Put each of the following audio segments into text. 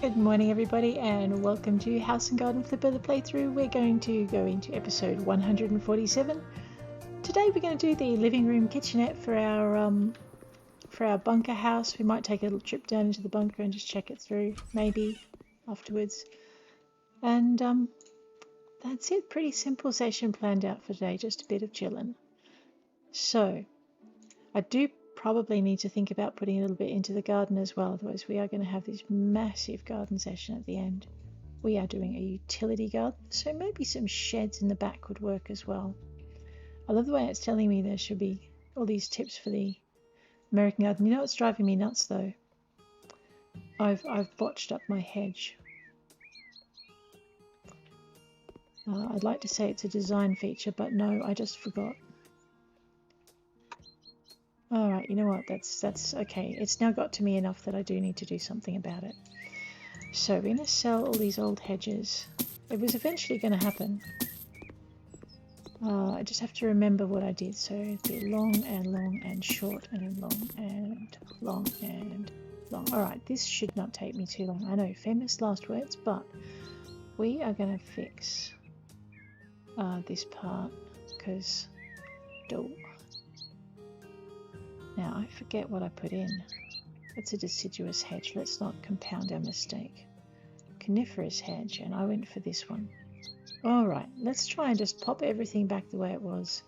Good morning everybody and welcome to House and Garden Flipper the playthrough. We're going to go into episode 147. Today we're going to do the living room kitchenette for our bunker house. We might take a little trip down into the bunker and just check it through, maybe afterwards. And that's it. Pretty simple session planned out for today, just a bit of chilling. So I do probably need to think about putting a little bit into the garden as well, otherwise we are going to have this massive garden session at the end. We are doing a utility garden, so maybe some sheds in the back would work as well. I love the way it's telling me there should be all these tips for the American garden. You know what's driving me nuts though? I've botched up my hedge. I'd like to say it's a design feature, but no, I just forgot. Alright, you know what, that's okay. It's now got to me enough that I do need to do something about it. So we're going to sell all these old hedges. It was eventually going to happen. I just have to remember what I did. So it'd be long and short and long and long and long. Alright, this should not take me too long. I know, famous last words, but we are going to fix this part because now I forget what I put in. It's a deciduous hedge. Let's not compound our mistake. Coniferous hedge, and I went for this one. Alright, let's try and just pop everything back the way it was.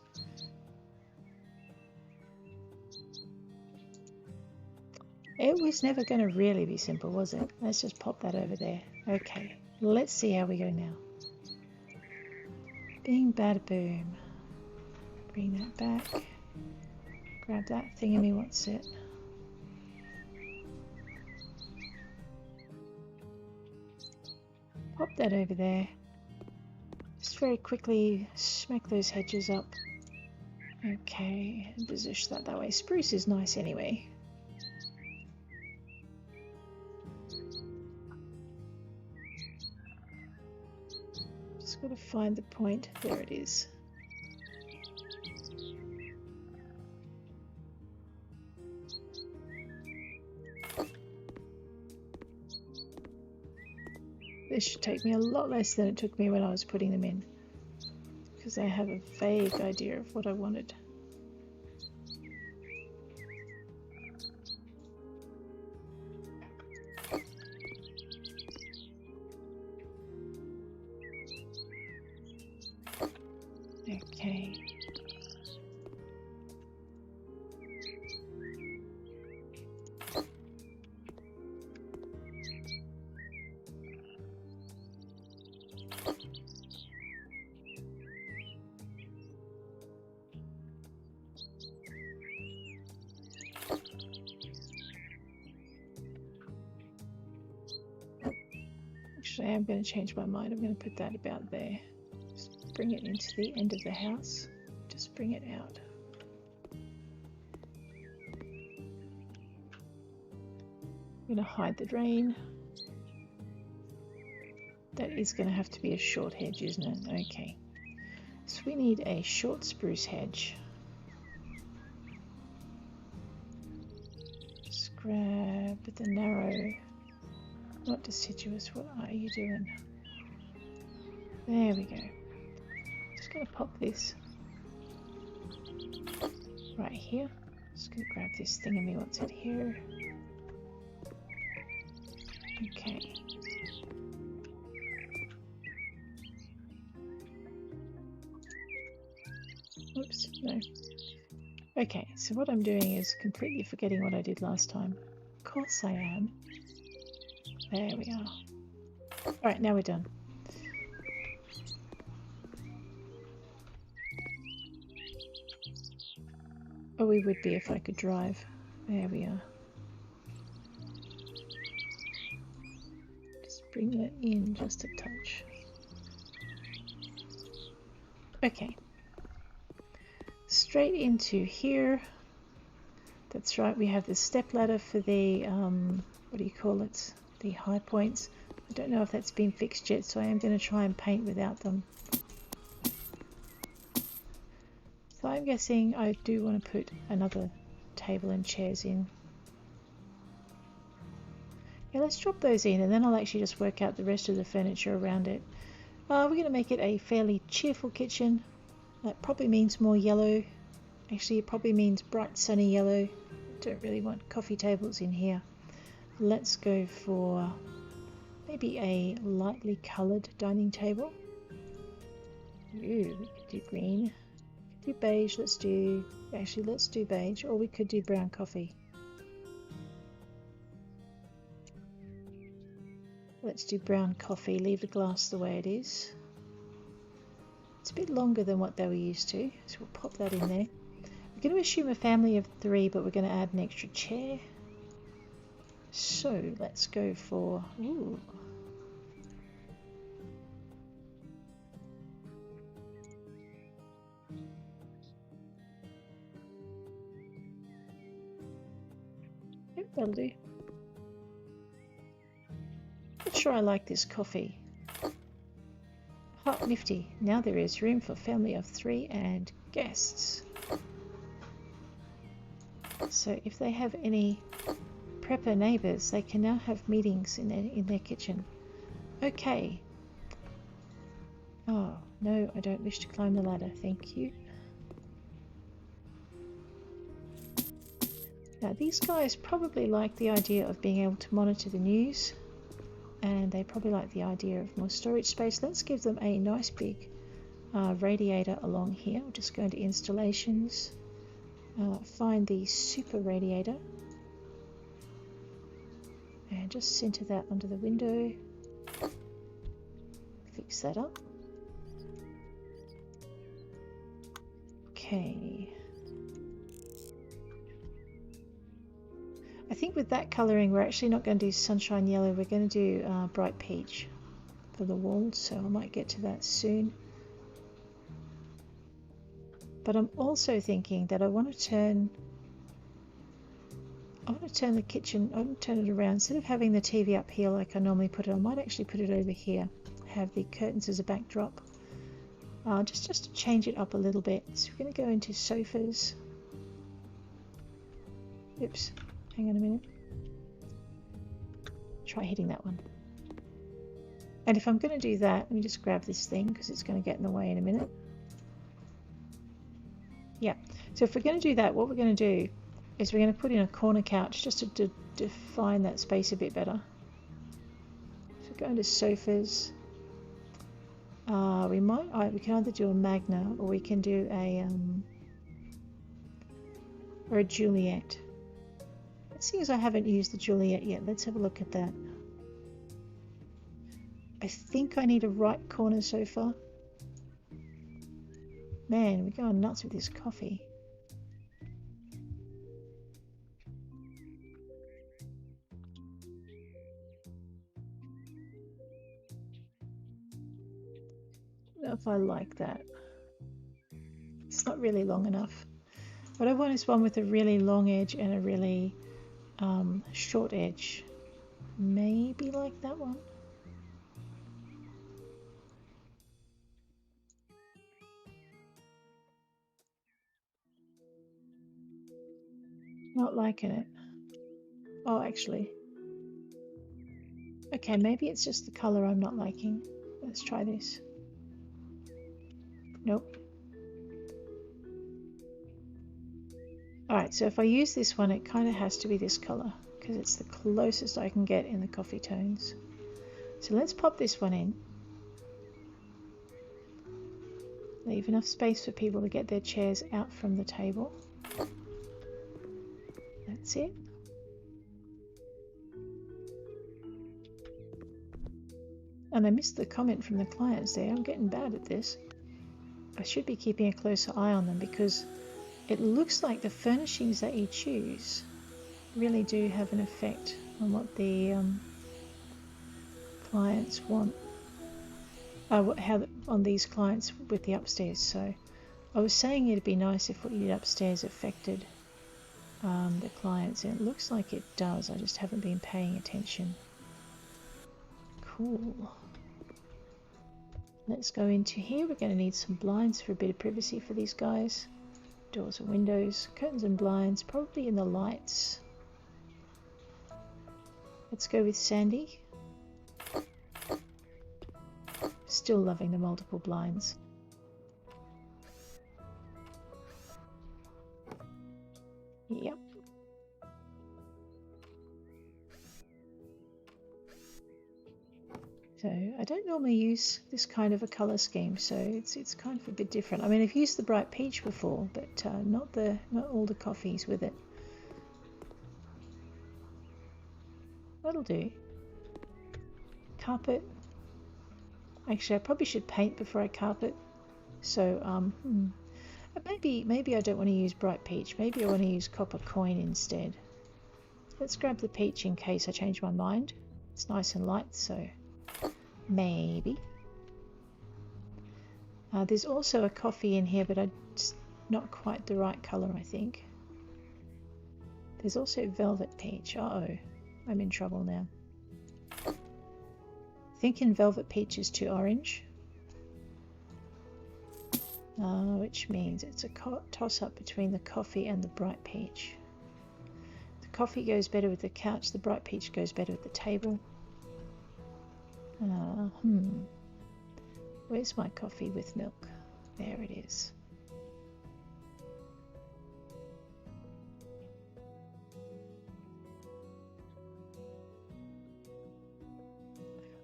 It was never going to really be simple, was it? Let's just pop that over there. Okay, let's see how we go now. Bing, bada, boom. Bring that back. Grab that thingy, what's it? Pop that over there. Just very quickly smack those hedges up. Okay, and position that way. Spruce is nice anyway. Just got to find the point. There it is. This should take me a lot less than it took me when I was putting them in, because I have a vague idea of what I wanted. Okay. Actually, I'm going to change my mind. I'm going to put that about there. Just bring it into the end of the house. Just bring it out. I'm going to hide the drain. That is going to have to be a short hedge, isn't it? Okay. So we need a short spruce hedge. Just grab the narrow, not deciduous. What are you doing? There we go. Just going to pop this right here. Just going to grab this thingy, what's it here? Okay. Oops, no. Okay, so what I'm doing is completely forgetting what I did last time. Of course I am. There we are. Alright, now we're done. Oh, we would be if I could drive. There we are. Just bring that in just a touch. Okay. Straight into here. That's right, we have the step ladder for the, what do you call it? The high points. I don't know if that's been fixed yet, so I am going to try and paint without them. So I'm guessing I do want to put another table and chairs in. Yeah, let's drop those in and then I'll actually just work out the rest of the furniture around it. We're going to make it a fairly cheerful kitchen. That probably means more yellow. Actually, it probably means bright sunny yellow. Don't really want coffee tables in here. Let's go for maybe a lightly coloured dining table. Ooh, we could do green. We could do beige. Let's do beige, or we could do brown coffee. Let's do brown coffee, leave the glass the way it is. It's a bit longer than what they were used to, so we'll pop that in there. We're going to assume a family of 3, but we're going to add an extra chair. So let's go for... Ooh. Yep, that'll do. Not sure I like this coffee. Hot, nifty. Now there is room for family of 3 and guests. So if they have any prepper neighbours, they can now have meetings in their kitchen. Okay. Oh, no, I don't wish to climb the ladder. Thank you. Now these guys probably like the idea of being able to monitor the news. And they probably like the idea of more storage space. Let's give them a nice big radiator along here. We'll just go into installations, find the super radiator, and just center that under the window. Fix that up. Okay. I think with that colouring we're actually not going to do sunshine yellow, we're going to do bright peach for the walls, so I might get to that soon. But I'm also thinking that I want to turn the kitchen, I want to turn it around. Instead of having the TV up here like I normally put it, I might actually put it over here, have the curtains as a backdrop, just to change it up a little bit. So we're going to go into sofas. Oops. Hang on a minute. Try hitting that one. And if I'm going to do that, let me just grab this thing because it's going to get in the way in a minute. Yeah, so if we're going to do that, what we're going to do is we're going to put in a corner couch just to define that space a bit better. So go into sofas. We can either do a Magna or we can do a Juliet. Seeing as I haven't used the Juliet yet, let's have a look at that. I think I need a right corner sofa. Man, we're going nuts with this coffee. I don't know if I like that. It's not really long enough. What I want is one with a really long edge and a really short edge. Maybe like that one. Not liking it. Oh, actually. Okay, maybe it's just the colour I'm not liking. Let's try this. Nope. Alright, so if I use this one, it kind of has to be this colour because it's the closest I can get in the coffee tones. So let's pop this one in. Leave enough space for people to get their chairs out from the table. That's it. And I missed the comment from the clients there. I'm getting bad at this. I should be keeping a closer eye on them because it looks like the furnishings that you choose really do have an effect on what the clients want. On these clients with the upstairs. So I was saying it'd be nice if what you did upstairs affected the clients, and it looks like it does. I just haven't been paying attention. Cool. Let's go into here. We're going to need some blinds for a bit of privacy for these guys. Doors and windows, curtains and blinds, probably in the lights. Let's go with Sandy. Still loving the multiple blinds. Yep. So I don't normally use this kind of a colour scheme, so it's kind of a bit different. I mean, I've used the bright peach before, but not all the coffees with it. That'll do. Carpet. Actually, I probably should paint before I carpet. So maybe I don't want to use bright peach. Maybe I want to use copper coin instead. Let's grab the peach in case I change my mind. It's nice and light, so maybe. There's also a coffee in here, but it's not quite the right colour, I think. There's also velvet peach. Uh-oh, I'm in trouble now. Thinking velvet peach is too orange. Which means it's a toss-up between the coffee and the bright peach. The coffee goes better with the couch, the bright peach goes better with the table. Where's my coffee with milk? There it is.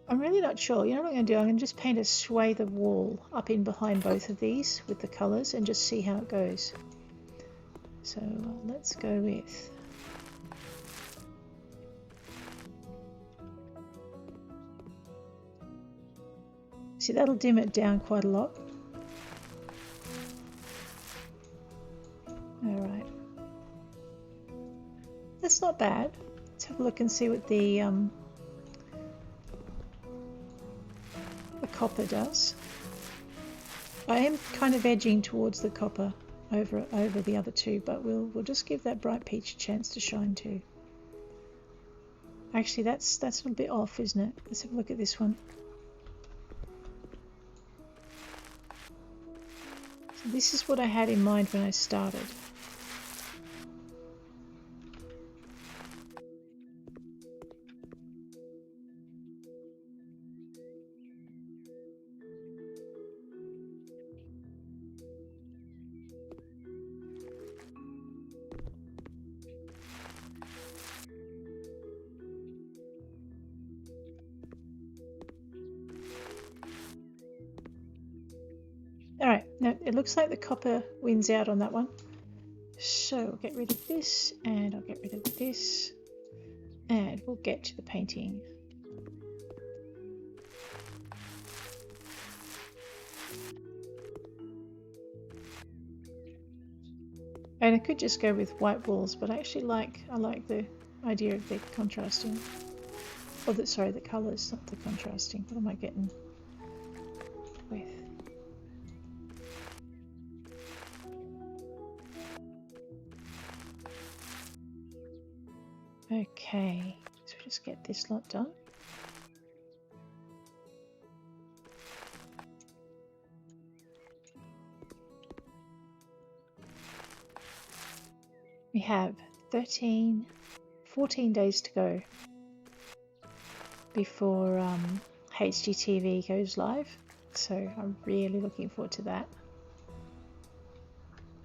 I'm really not sure. You know what I'm going to do? I'm going to just paint a swathe of wall up in behind both of these with the colours and just see how it goes. So let's go with... See, that'll dim it down quite a lot. Alright. That's not bad. Let's have a look and see what the copper does. I am kind of edging towards the copper over the other two, but we'll just give that bright peach a chance to shine too. Actually, that's a little bit off, isn't it? Let's have a look at this one. So this is what I had in mind when I started. Alright, now it looks like the copper wins out on that one. So I'll get rid of this, and I'll get rid of this, and we'll get to the painting. And I could just go with white walls, but I actually like the idea of the contrasting. Or the colours, not the contrasting. What am I getting with? Okay, so we'll just get this lot done. We have 14 days to go before HGTV goes live, so I'm really looking forward to that.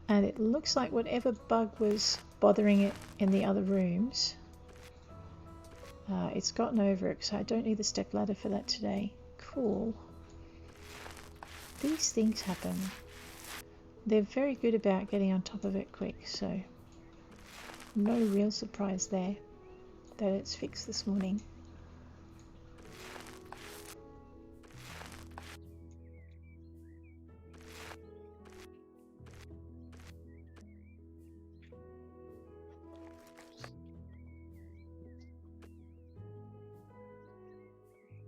And it looks like whatever bug was bothering it in the other rooms, it's gotten over it, so I don't need the stepladder for that today. Cool. These things happen. They're very good about getting on top of it quick, so no real surprise there that it's fixed this morning.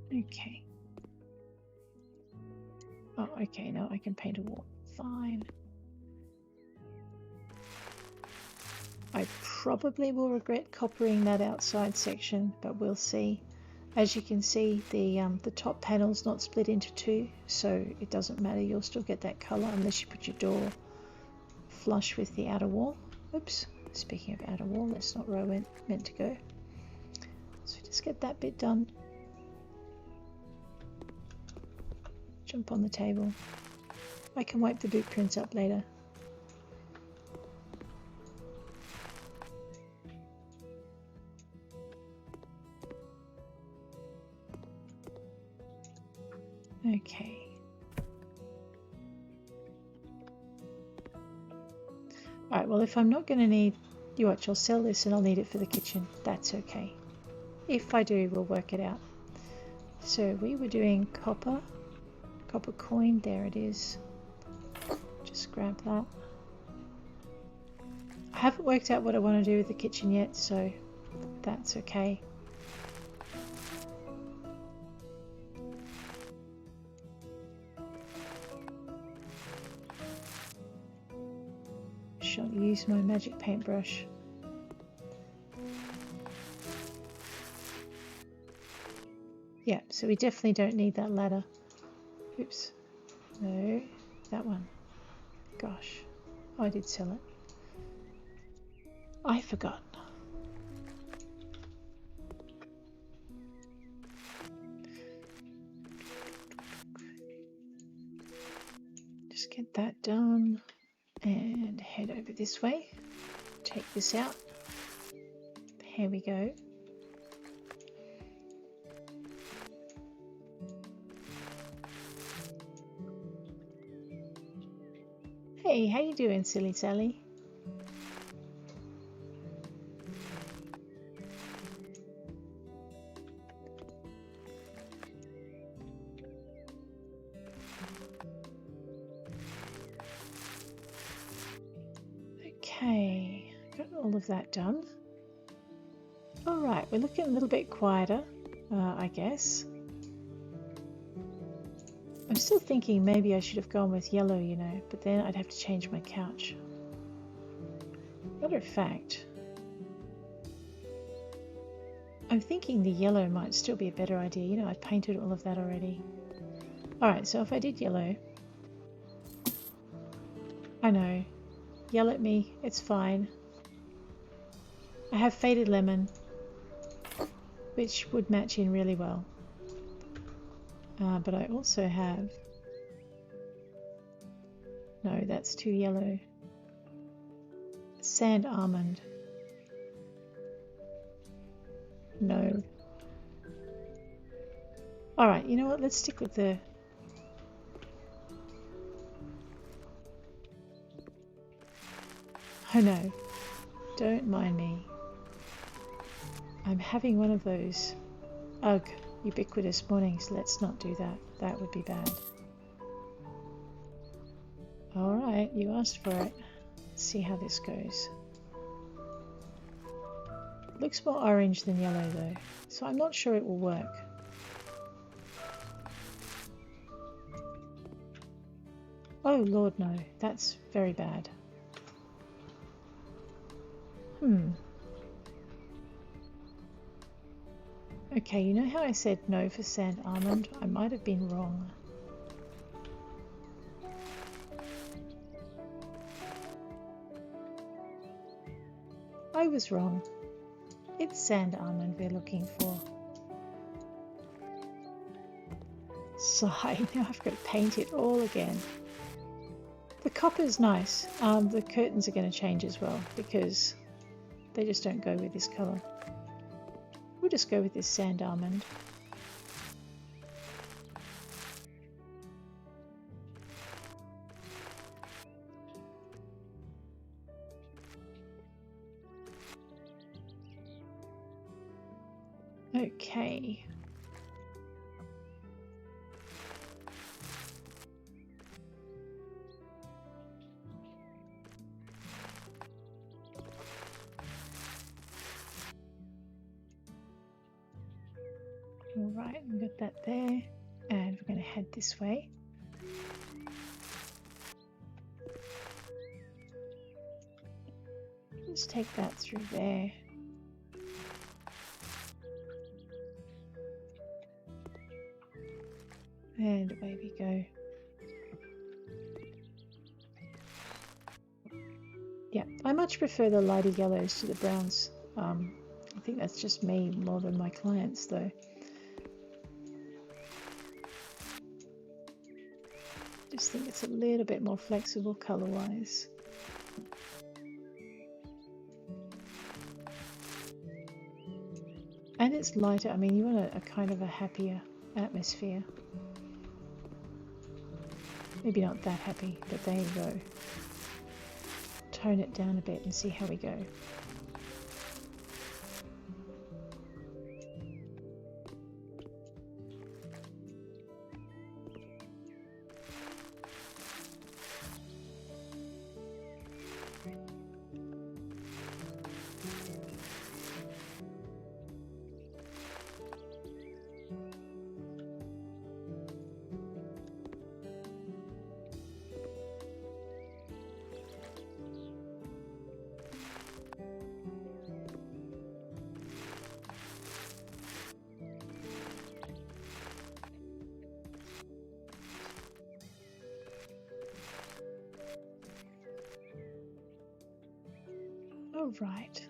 Okay. Oh, okay, now I can paint a wall. Fine. I probably will regret coppering that outside section, but we'll see. As you can see, the top panel's not split into two, so it doesn't matter. You'll still get that colour unless you put your door flush with the outer wall. Oops, speaking of outer wall, that's not where I meant to go. So Just get that bit done. Jump on the table. I can wipe the boot prints up later. Okay. Alright, well if I'm not going to need... You watch, I'll sell this and I'll need it for the kitchen. That's okay. If I do, we'll work it out. So we were doing copper coin, there it is. Just grab that. I haven't worked out what I want to do with the kitchen yet, so that's okay. Shall use my magic paintbrush. Yeah, so we definitely don't need that ladder. Oops. No, that one. Gosh, I did sell it. I forgot. Just get that done and head over this way. Take this out. Here we go. Hey, how you doing, Silly Sally? Okay, got all of that done. All right, we're looking a little bit quieter, I guess. I'm still thinking maybe I should have gone with yellow, you know, but then I'd have to change my couch. Matter of fact, I'm thinking the yellow might still be a better idea. You know, I've painted all of that already. Alright, so if I did yellow, I know, yell at me, it's fine. I have faded lemon, which would match in really well. But I also have... No, that's too yellow. Sand almond. No. Alright, you know what? Let's stick with the... Oh no. Don't mind me. I'm having one of those... Ugh. Ubiquitous mornings. Let's not do that. That would be bad. Alright, you asked for it. Let's see how this goes. It looks more orange than yellow though, so I'm not sure it will work. Oh Lord no, that's very bad. Okay, you know how I said no for sand almond? I might have been wrong. I was wrong. It's sand almond we're looking for. Sigh, now I've got to paint it all again. The copper's nice. The curtains are going to change as well because they just don't go with this colour. We'll just go with this sand almond. Okay. Alright, we've got that there, and we're going to head this way. Let's take that through there. And away we go. Yeah, I much prefer the lighter yellows to the browns. I think that's just me more than my clients though. Just think it's a little bit more flexible color-wise. And it's lighter. I mean, you want a kind of a happier atmosphere. Maybe not that happy, but there you go. Tone it down a bit and see how we go. All right,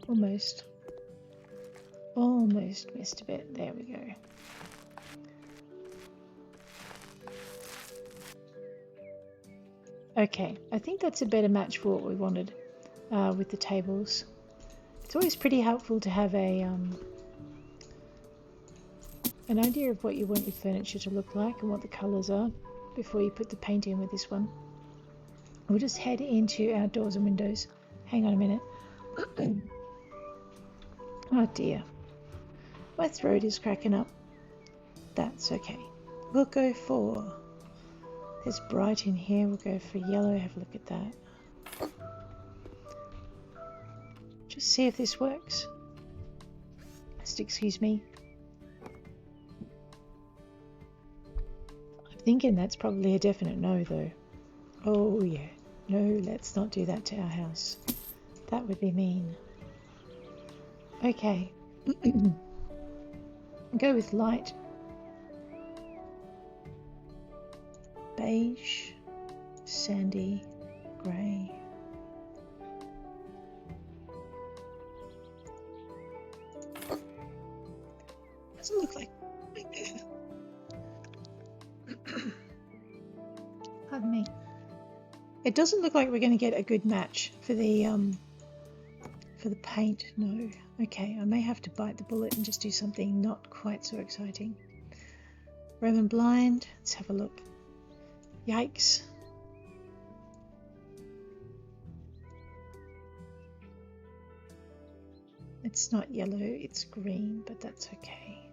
almost missed a bit. There we go. Okay, I think that's a better match for what we wanted with the tables. It's always pretty helpful to have an idea of what you want your furniture to look like and what the colours are before you put the paint in with this one. We'll just head into our doors and windows. Hang on a minute. Oh dear. My throat is cracking up. That's okay. We'll go for... There's bright in here. We'll go for yellow. Have a look at that. Just see if this works. Just excuse me. I'm thinking that's probably a definite no though. Oh yeah. No, let's not do that to our house. That would be mean. Okay. Go with light. Beige, sandy, grey. Doesn't look like... Pardon me. It doesn't look like we're going to get a good match for the paint. No. Okay, I may have to bite the bullet and just do something not quite so exciting. Roman blind. Let's have a look. Yikes. It's not yellow, it's green, but that's okay.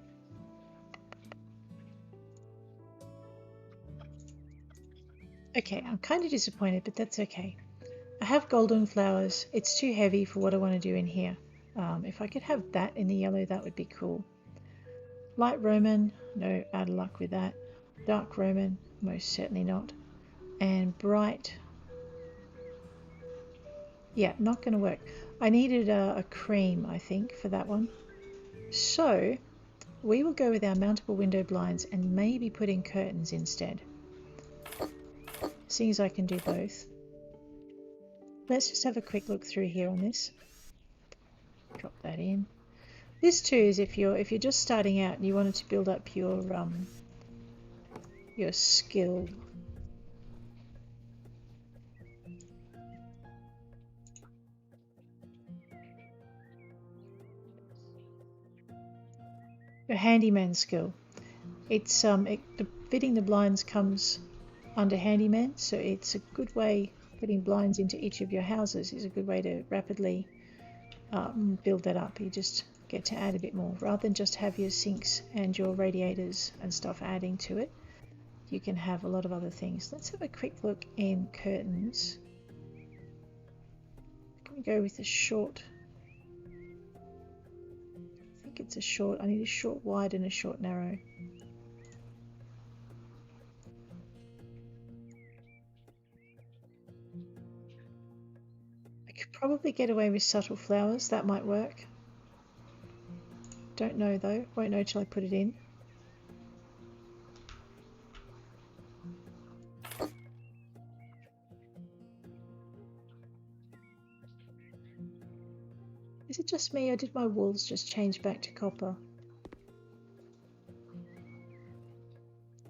Okay, I'm kind of disappointed, but that's okay. I have golden flowers. It's too heavy for what I want to do in here. If I could have that in the yellow, that would be cool. Light Roman, no, out of luck with that. Dark Roman, most certainly not. And bright, yeah, not going to work. I needed a cream, I think, for that one. So we will go with our mountable window blinds and maybe put in curtains instead. Seeing as I can do both. Let's just have a quick look through here on this. Drop that in. This too is if you're just starting out and you wanted to build up your skill. Your handyman skill. It's fitting the blinds comes under handyman, so it's a good way. Putting blinds into each of your houses is a good way to rapidly build that up. You just get to add a bit more rather than just have your sinks and your radiators and stuff adding to it. You can have a lot of other things. Let's have a quick look in curtains. Can we go with a short? I think it's a short. I need a short wide and a short narrow. Probably get away with subtle flowers, that might work. Don't know though, won't know till I put it in. Is it just me or did my walls just change back to copper?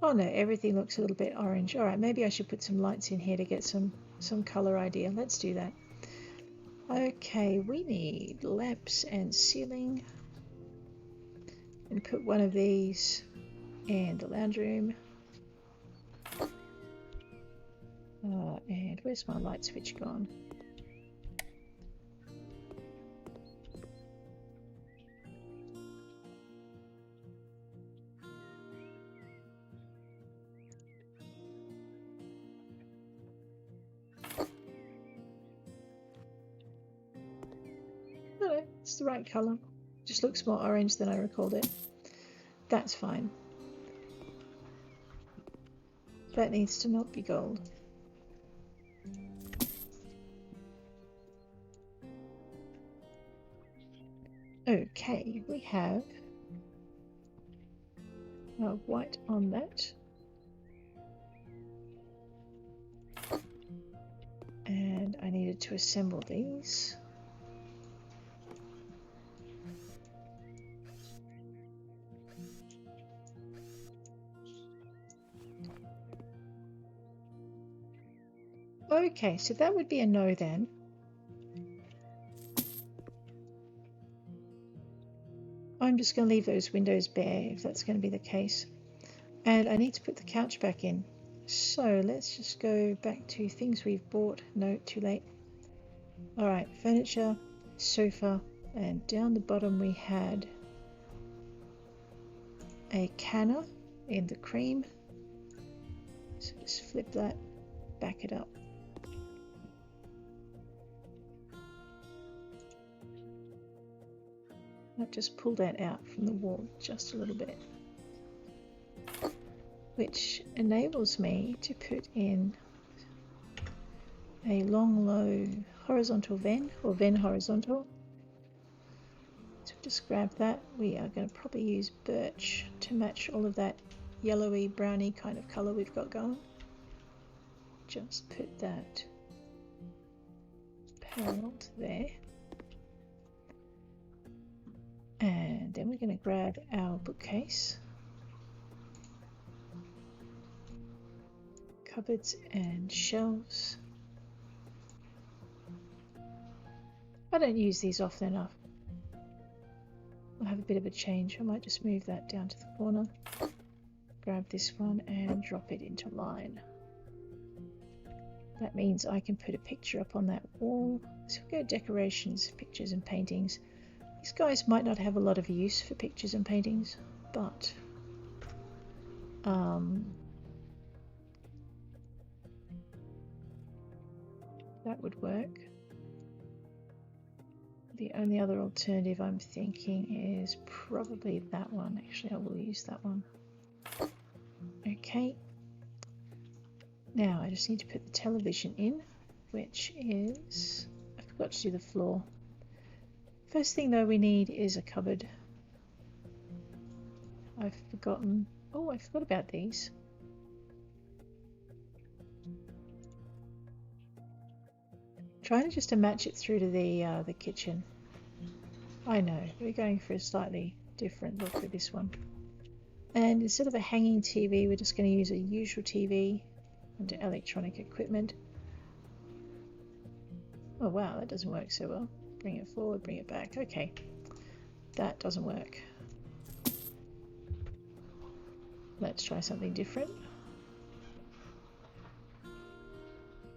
Oh no, everything looks a little bit orange. Alright, maybe I should put some lights in here to get some colour idea. Let's do that. Okay, we need lamps and ceiling. And put one of these in the lounge room. And where's my light switch gone? No, it's the right colour. Just looks more orange than I recalled it. That's fine. That needs to not be gold. Okay, we have white on that. And I needed to assemble these. Okay, so that would be a no then. I'm just going to leave those windows bare if that's going to be the case. And I need to put the couch back in. So let's just go back to things we've bought. No, too late. Alright, furniture, sofa, and down the bottom we had a canner in the cream. So just flip that, back it up. I've just pulled that out from the wall just a little bit, which enables me to put in a long, low horizontal ven, or ven horizontal. So just grab that. We are going to probably use birch to match all of that yellowy, browny kind of colour we've got going. Just put that parallel to there. And then we're going to grab our bookcase, cupboards and shelves. I don't use these often enough. I'll have a bit of a change. I might just move that down to the corner, grab this one and drop it into line. That means I can put a picture up on that wall. So we'll go decorations, pictures and paintings. These guys might not have a lot of use for pictures and paintings, but that would work. The only other alternative I'm thinking is probably that one. Actually, I will use that one. Okay. Now I just need to put the television in, which is... I forgot to do the floor. First thing though we need is a cupboard. I've forgotten... Oh, I forgot about these. Trying just to match it through to the kitchen. I know, we're going for a slightly different look with this one. And instead of a hanging TV, we're just going to use a usual TV under electronic equipment. Oh wow, that doesn't work so well. Bring it forward, bring it back. Okay, that doesn't work. Let's try something different.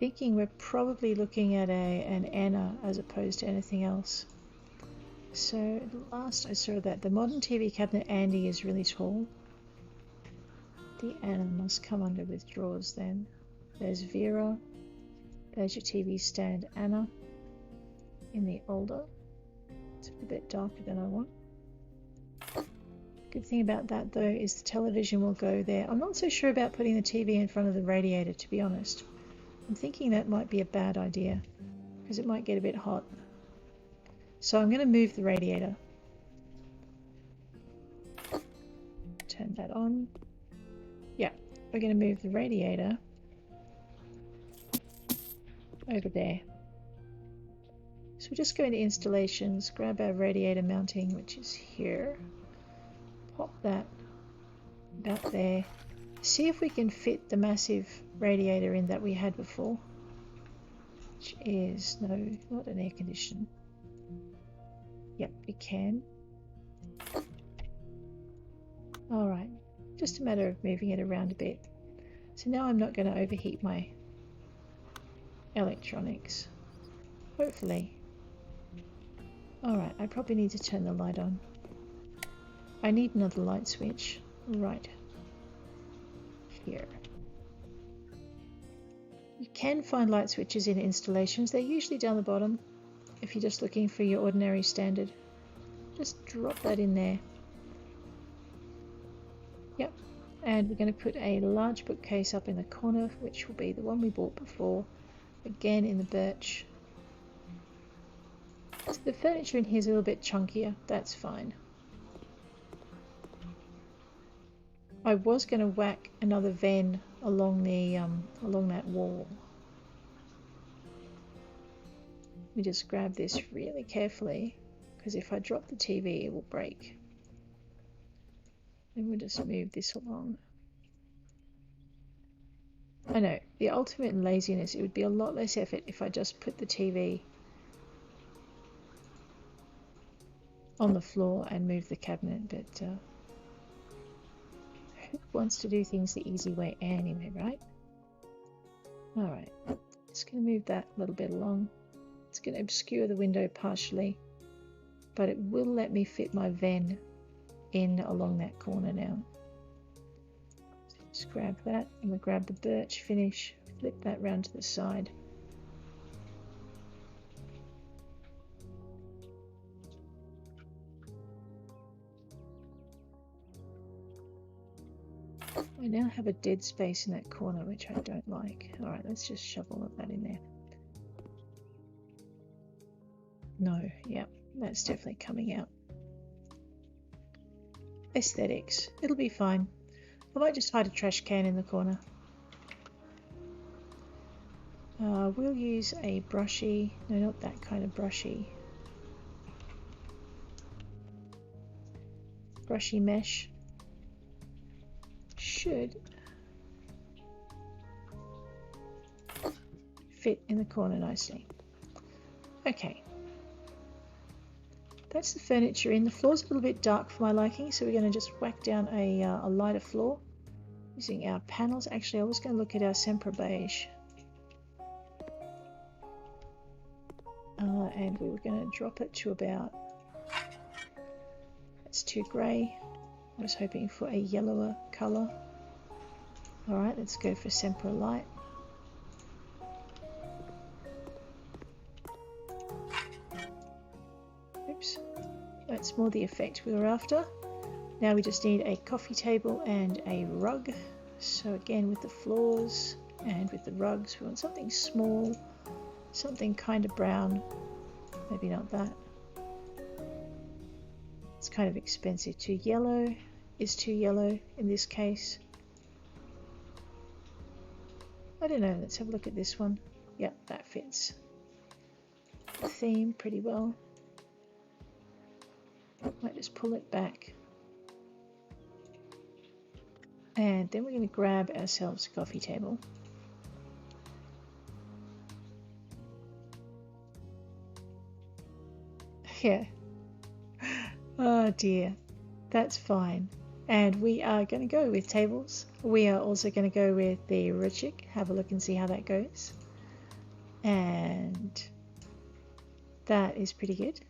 Thinking we're probably looking at an Anna as opposed to anything else. So last I saw that the modern TV cabinet Andy is really tall. The Anna must come under with drawers then. There's Vera. There's your TV stand Anna in the older. It's a bit darker than I want. Good thing about that though is the television will go there. I'm not so sure about putting the TV in front of the radiator, to be honest. I'm thinking that might be a bad idea because it might get a bit hot. So I'm going to move the radiator. Turn that on. Yeah, we're going to move the radiator over there. So we'll just go into installations, grab our radiator mounting, which is here, pop that about there. See if we can fit the massive radiator in that we had before, which is, no, not an air conditioner. Yep, we can. Alright, just a matter of moving it around a bit. So now I'm not going to overheat my electronics. Hopefully. Alright, I probably need to turn the light on. I need another light switch right here. You can find light switches in installations. They're usually down the bottom if you're just looking for your ordinary standard. Just drop that in there. Yep, and we're going to put a large bookcase up in the corner, which will be the one we bought before, again in the birch. So the furniture in here is a little bit chunkier, that's fine. I was going to whack another ven along the along that wall. Let me just grab this really carefully, because if I drop the TV it will break. And we'll just move this along. I know, the ultimate in laziness, it would be a lot less effort if I just put the TV on the floor and move the cabinet, but who wants to do things the easy way anyway, right? Alright, just going to move that a little bit along. It's going to obscure the window partially, but it will let me fit my ven in along that corner now. So just grab that, and we'll grab the birch finish, flip that round to the side. I now have a dead space in that corner, which I don't like. Alright, let's just shove all of that in there. No, yeah, that's definitely coming out. Aesthetics, it'll be fine. I might just hide a trash can in the corner. We'll use a brushy, no, not that kind of brushy. Brushy mesh. Should fit in the corner nicely. Okay. That's the furniture in. The floor's a little bit dark for my liking, so we're going to just whack down a lighter floor using our panels. Actually, I was going to look at our Sempre beige. And we were going to drop it to about, it's too grey. I was hoping for a yellower colour. Alright, let's go for Sempre light. Oops, that's more the effect we were after. Now we just need a coffee table and a rug. So again, with the floors and with the rugs, we want something small, something kind of brown, maybe not that. It's kind of expensive. Too yellow is too yellow in this case. I don't know, let's have a look at this one. Yep, that fits the theme pretty well. Might just pull it back. And then we're going to grab ourselves a coffee table. Yeah. Oh dear. That's fine. And we are going to go with tables. We are also going to go with the Ruchik. Have a look and see how that goes. And that is pretty good.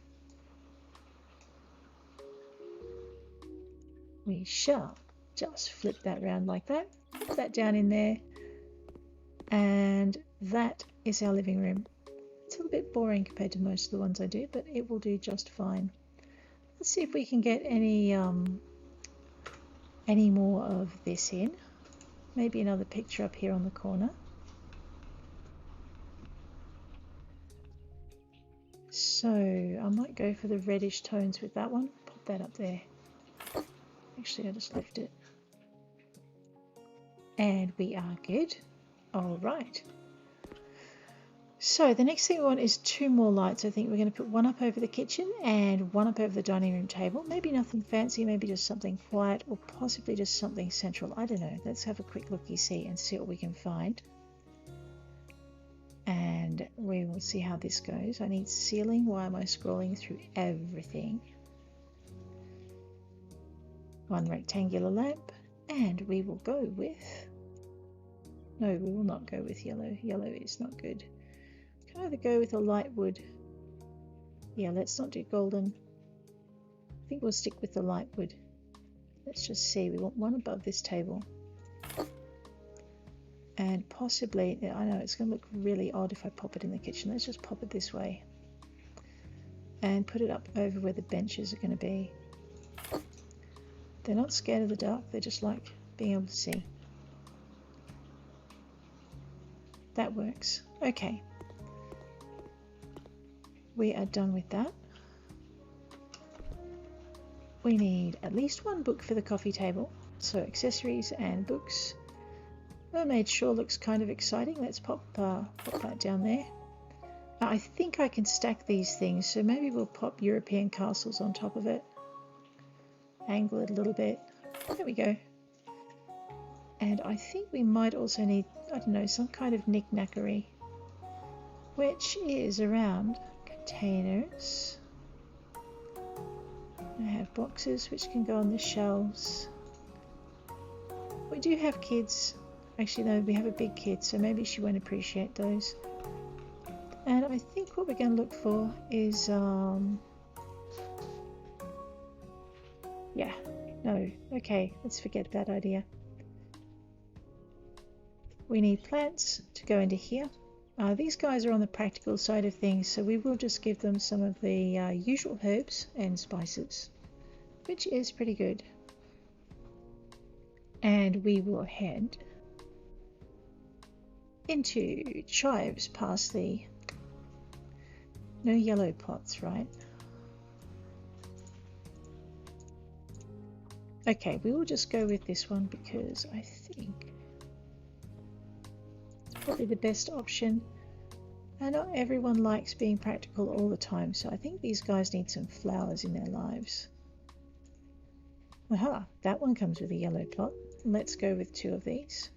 We shall just flip that round like that. Put that down in there. And that is our living room. It's a little bit boring compared to most of the ones I do, but it will do just fine. Let's see if we can get any more of this in. Maybe another picture up here on the corner. So I might go for the reddish tones with that one. Pop that up there. Actually, I'll just lift it. And we are good. All right. So the next thing we want is 2 more lights. I think we're going to put one up over the kitchen and one up over the dining room table. Maybe nothing fancy, maybe just something quiet, or possibly just something central. I don't know. Let's have a quick looky-see and see what we can find. And we will see how this goes. I need ceiling. Why am I scrolling through everything? One rectangular lamp, and we will go with... No, we will not go with yellow. Yellow is not good. Can either go with a light wood. Yeah, let's not do golden. I think we'll stick with the light wood. Let's just see. We want one above this table. And possibly, I know it's going to look really odd if I pop it in the kitchen. Let's just pop it this way. And put it up over where the benches are going to be. They're not scared of the dark. They just like being able to see. That works. Okay. We are done with that. We need at least 1 book for the coffee table. So accessories and books. Mermaid sure looks kind of exciting. Let's pop that down there. I think I can stack these things, so maybe we'll pop European castles on top of it. Angle it a little bit. There we go. And I think we might also need, I don't know, some kind of knick-knackery, which is around containers. I have boxes which can go on the shelves. We do have kids. Actually, no, we have a big kid, so maybe she won't appreciate those. And I think what we're going to look for is, yeah, no, okay, let's forget that idea. We need plants to go into here. These guys are on the practical side of things, so we will just give them some of the usual herbs and spices, which is pretty good. And we will head into chives parsley. No yellow pots, right? Okay, we will just go with this one because I think it's probably the best option. And not everyone likes being practical all the time, so I think these guys need some flowers in their lives. Aha, that one comes with a yellow plot. Let's go with 2 of these.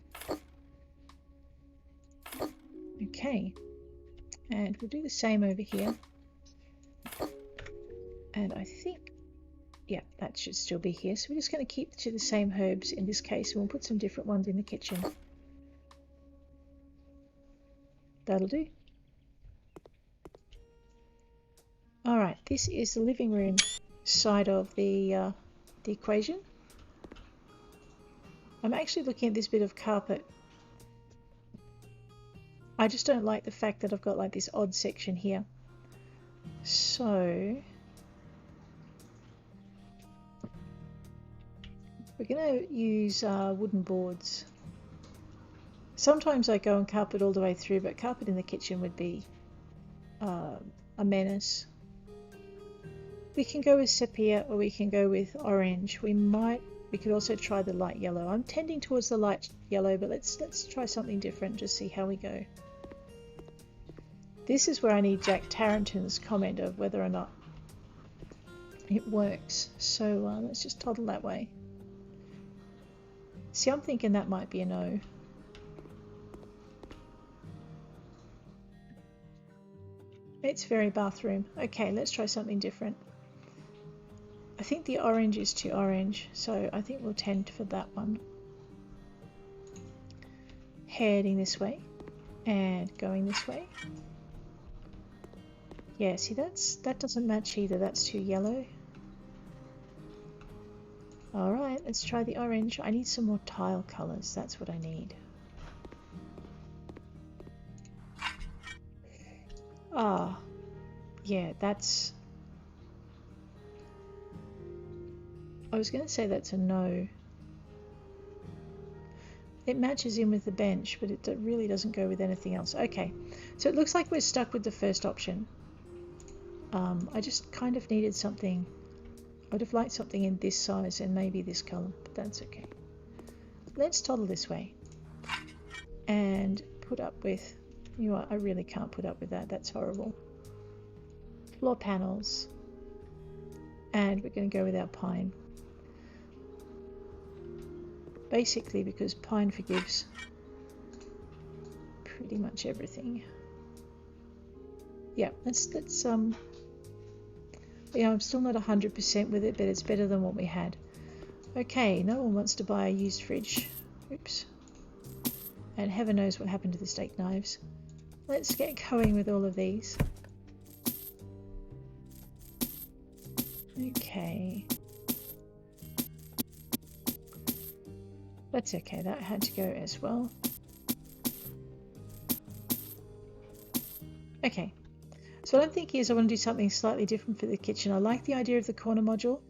Okay, and we'll do the same over here. And I think, yeah, that should still be here. So we're just going to keep to the same herbs in this case, and we'll put some different ones in the kitchen. That'll do. Alright, this is the living room side of the equation. I'm actually looking at this bit of carpet. I just don't like the fact that I've got like this odd section here. So we're going to use wooden boards. Sometimes I go on carpet all the way through, but carpet in the kitchen would be a menace. We can go with sepia or we can go with orange. We could also try the light yellow. I'm tending towards the light yellow, but let's try something different, just see how we go. This is where I need Jack Tarrenton's comment of whether or not it works. So let's just toddle that way. See, I'm thinking that might be a no. It's very bathroom. Okay, let's try something different. I think the orange is too orange, so I think we'll tend for that one. Heading this way and going this way. Yeah, see that doesn't match either. That's too yellow. Alright, let's try the orange. I need some more tile colours. That's what I need. Ah, yeah, that's... I was going to say that's a no. It matches in with the bench, but it really doesn't go with anything else. Okay, so it looks like we're stuck with the first option. I just kind of needed something. I would have liked something in this size and maybe this colour, but that's okay. Let's toddle this way and put up with You know what, I really can't put up with that. That's horrible. Floor panels. And we're going to go with our pine. Basically because pine forgives pretty much everything. Yeah, let's yeah, I'm still not 100% with it, but it's better than what we had. Okay, no one wants to buy a used fridge. Oops. And heaven knows what happened to the steak knives. Let's get going with all of these. Okay. That's okay, that had to go as well. Okay. So what I'm thinking is I want to do something slightly different for the kitchen. I like the idea of the corner module.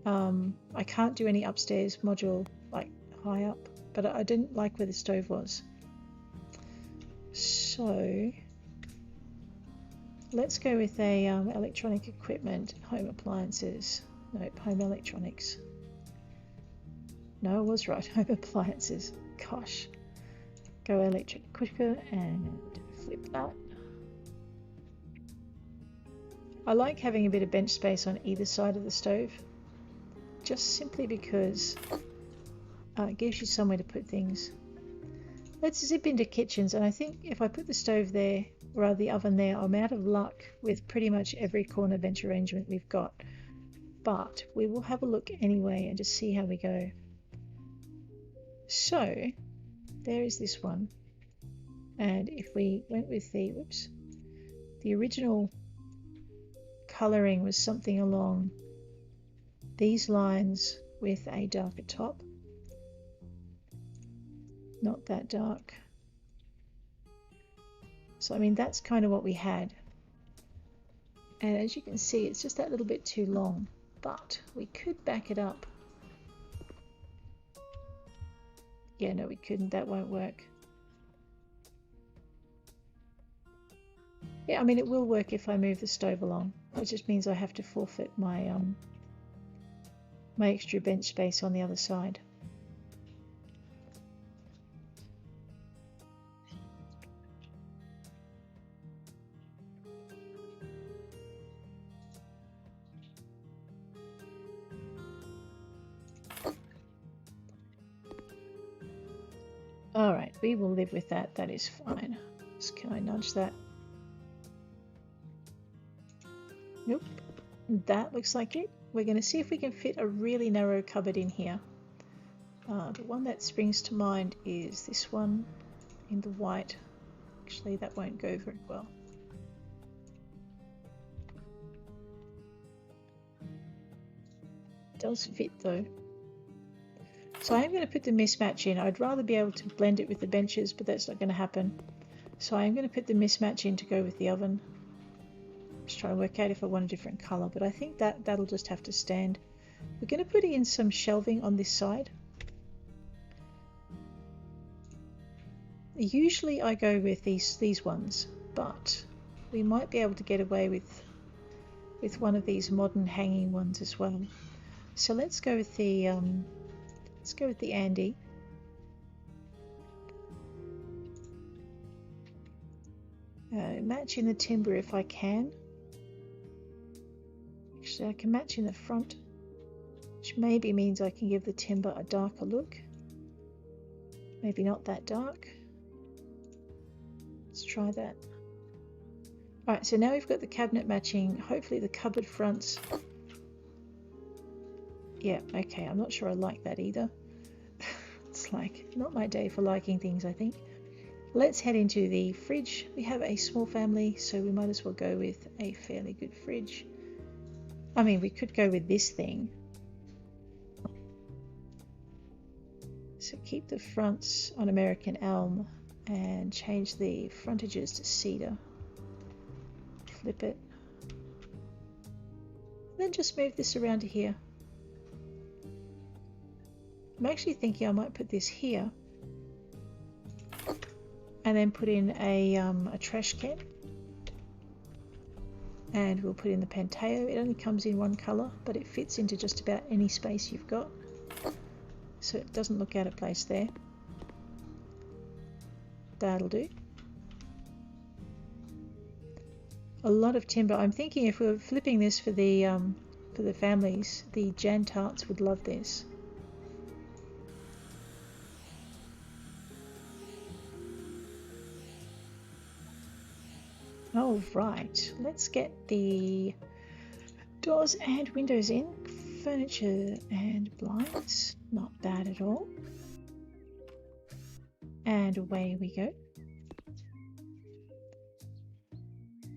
I can't do any upstairs module like high up, but I didn't like where the stove was. So let's go with a electronic equipment, home appliances. Nope, home electronics. No, I was right, home appliances. Gosh. Go electric cooker and flip that. I like having a bit of bench space on either side of the stove, just simply because it gives you somewhere to put things. Let's zip into kitchens, and I think if I put the stove there, or rather the oven there, I'm out of luck with pretty much every corner bench arrangement we've got. But we will have a look anyway and just see how we go. So there is this one, and if we went with the, whoops, the original colouring was something along these lines with a darker top, not that dark. So I mean that's kind of what we had, and as you can see it's just that little bit too long, but we could back it up. Yeah, no we couldn't, that won't work. Yeah, I mean it will work if I move the stove along. It just means I have to forfeit my my extra bench space on the other side. Alright, we will live with that, that is fine. Just can I nudge that? Nope, that looks like it. We're going to see if we can fit a really narrow cupboard in here. The one that springs to mind is this one in the white. Actually, that won't go very well. It does fit though. So I'm going to put the mismatch in. I'd rather be able to blend it with the benches, but that's not going to happen. So I'm going to put the mismatch in to go with the oven. Just trying to work out if I want a different colour, but I think that'll just have to stand. We're going to put in some shelving on this side. Usually I go with these ones, but we might be able to get away with one of these modern hanging ones as well. So let's go with the Andy. Match in the timber if I can. Actually, I can match in the front, which maybe means I can give the timber a darker look. Maybe not that dark. Let's try that. Alright, so now we've got the cabinet matching, hopefully the cupboard fronts. Yeah, okay, I'm not sure I like that either. It's like, not my day for liking things, I think. Let's head into the fridge. We have a small family, so we might as well go with a fairly good fridge. I mean, we could go with this thing. So keep the fronts on American elm and change the frontages to cedar. Flip it. Then just move this around to here. I'm actually thinking I might put this here and then put in a trash can. And we'll put in the Panteo. It only comes in one colour, but it fits into just about any space you've got. So it doesn't look out of place there. That'll do. a lot of timber. I'm thinking if we were flipping this for the families, the Jan tarts would love this. All right, let's get the doors and windows in. Furniture and blinds, not bad at all. And away we go.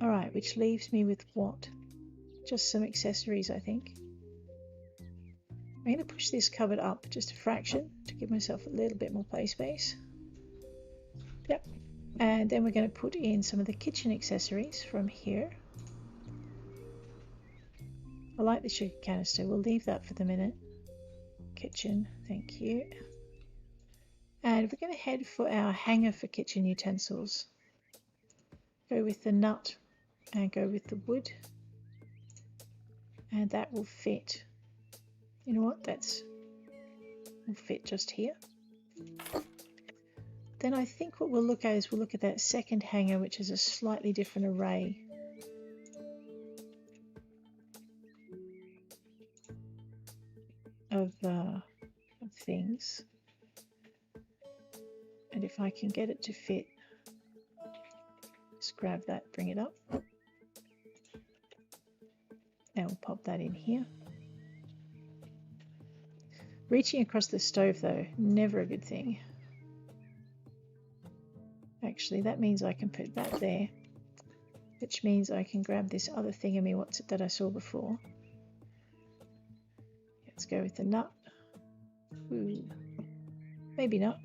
All right, which leaves me with what? Just some accessories, I think. I'm going to push this cupboard up just a fraction to give myself a little bit more play space. Yep. And then we're going to put in some of the kitchen accessories from here. I like the sugar canister. We'll leave that for the minute. Kitchen, thank you. And we're going to head for our hanger for kitchen utensils. Go with the nut and go with the wood. And that will fit. You know what? Will fit just here. Then I think what we'll look at is we'll look at that second hanger, which is a slightly different array. Of things. And if I can get it to fit, just grab that, bring it up. And we'll pop that in here. Reaching across the stove though, never a good thing. Actually, that means I can put that there, which means I can grab this other thingammy, what's it that I saw before. Let's go with the nut. Ooh, maybe not.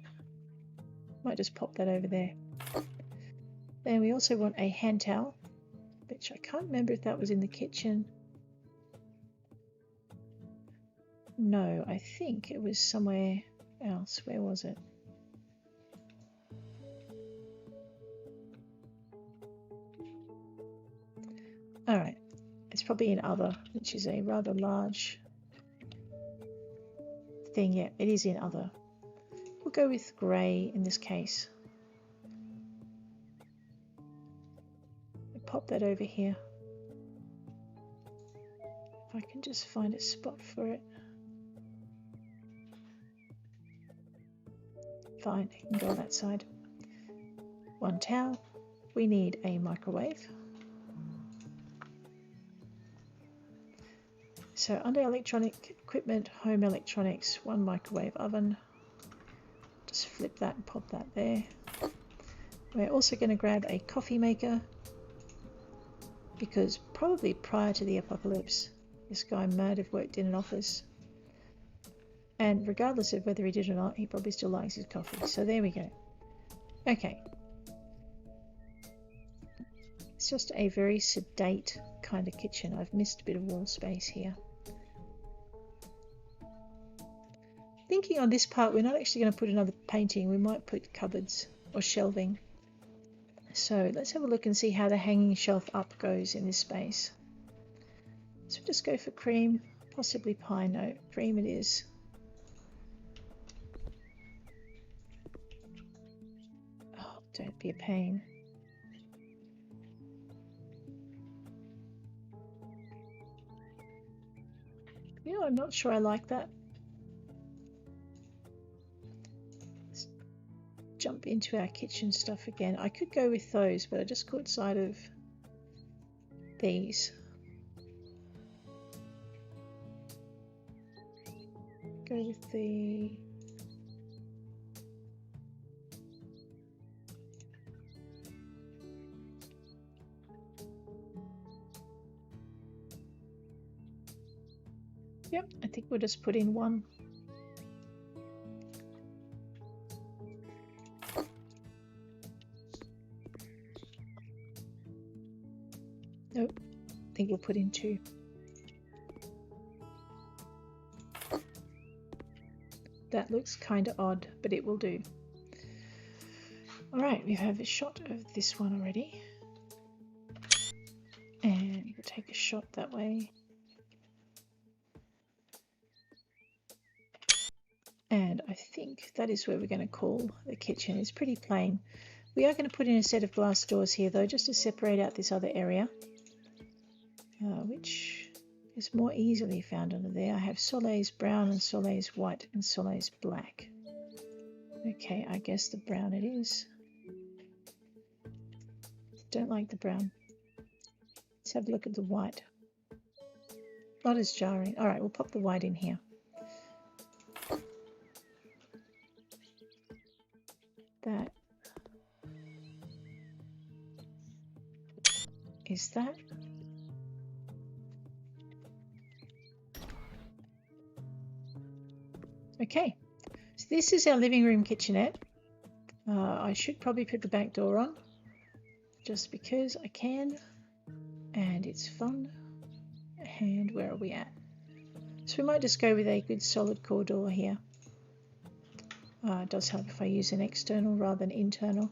Might just pop that over there. Then we also want a hand towel, which I can't remember if that was in the kitchen. No, I think it was somewhere else. Where was it? Alright, it's probably in other, which is a rather large thing. Yeah, it is in other. We'll go with grey in this case. Pop that over here. If I can just find a spot for it. Fine, you can go on that side. One towel. We need a microwave. So under electronic equipment, home electronics, one microwave oven. Just flip that and pop that there. We're also going to grab a coffee maker, because probably prior to the apocalypse, this guy might have worked in an office. And regardless of whether he did or not, he probably still likes his coffee. So there we go. Okay. It's just a very sedate kind of kitchen. I've missed a bit of wall space here. Thinking on this part, we're not actually going to put another painting. We might put cupboards or shelving. So let's have a look and see how the hanging shelf up goes in this space. So just go for cream, possibly pine. No, cream it is. Oh, don't be a pain. You know, I'm not sure I like that. Let's jump into our kitchen stuff again. I could go with those, but I just caught sight of these. Go with the Yep, I think we'll just put in one. Nope, I think we'll put in two. That looks kind of odd, but it will do. Alright, we have a shot of this one already. And we'll take a shot that way. And I think that is where we're going to call the kitchen. It's pretty plain. We are going to put in a set of glass doors here though, just to separate out this other area. which is more easily found under there. I have Soleil's brown and Soleil's white and Soleil's black. Okay, I guess the brown it is. Don't like the brown. Let's have a look at the white. Not as jarring. All right, we'll pop the white in here. That is that. Okay, so this is our living room kitchenette. I should probably put the back door on just because I can, and it's fun. And where are we at? So we might just go with a good solid core door here. It does help if I use an external rather than internal.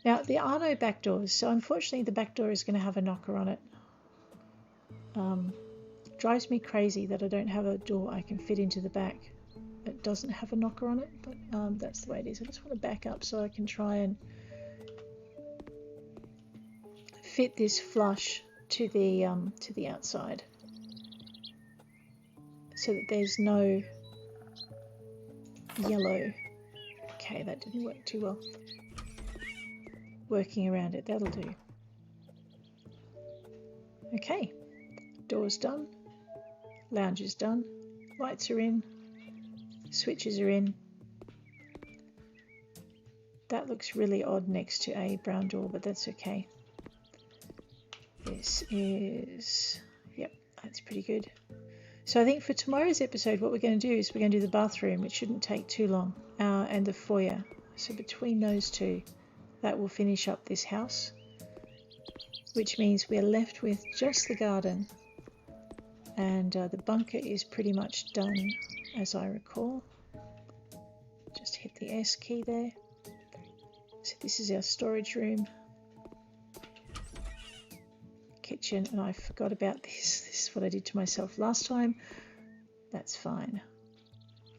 Now there are no back doors, so unfortunately the back door is going to have a knocker on it. Drives me crazy that I don't have a door I can fit into the back that doesn't have a knocker on it, but that's the way it is. I just want to back up so I can try and fit this flush to the outside, so that there's no yellow. Okay, that didn't work too well. Working around it, that'll do. Okay, door's done, lounge is done, lights are in, switches are in. That looks really odd next to a brown door, but that's okay. This is, yep, that's pretty good. So I think for tomorrow's episode what we're going to do is we're going to do the bathroom, which shouldn't take too long, and the foyer. So between those two, that will finish up this house, which means we're left with just the garden, and the bunker is pretty much done as I recall. Just hit the S key there. So this is our storage room, kitchen, and I forgot about this. This is what I did to myself last time. That's fine.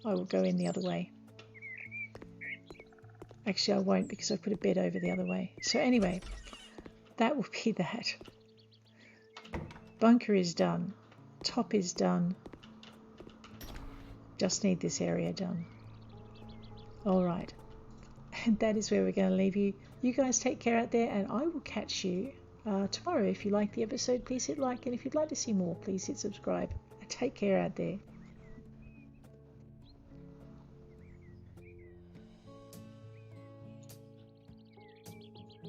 I will go in the other way. Actually, I won't, because I put a bed over the other way. So anyway, that will be that. Bunker is done. Top is done. Just need this area done. All right. And that is where we're going to leave you. You guys take care out there, and I will catch you tomorrow. If you like the episode, please hit like, and if you'd like to see more, please hit subscribe. Take care out there.